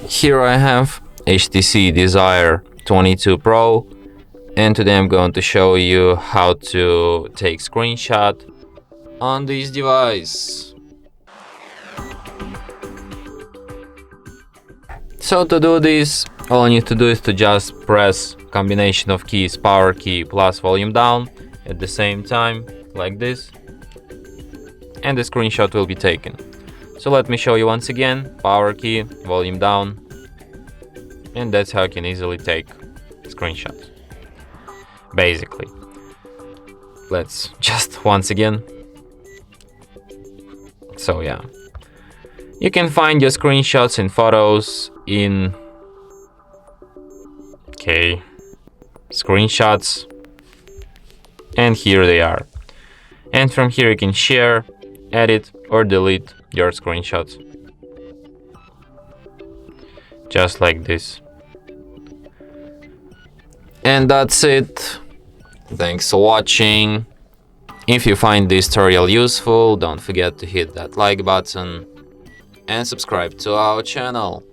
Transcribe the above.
Here I have HTC Desire 22 Pro, and today I'm going to show you how to take screenshot on this device. So to do this, all I need to do is to just press combination of keys, power key plus volume down at the same time, like this, and the screenshot will be taken. So let me show you once again, power key, volume down, and that's how you can easily take screenshots. Basically, let's just once again. So yeah, you can find your screenshots in photos in screenshots, and here they are. And from here you can share, edit or delete your screenshots, just like this. And that's it. Thanks for watching. If you find this tutorial useful, don't forget to hit that like button and subscribe to our channel.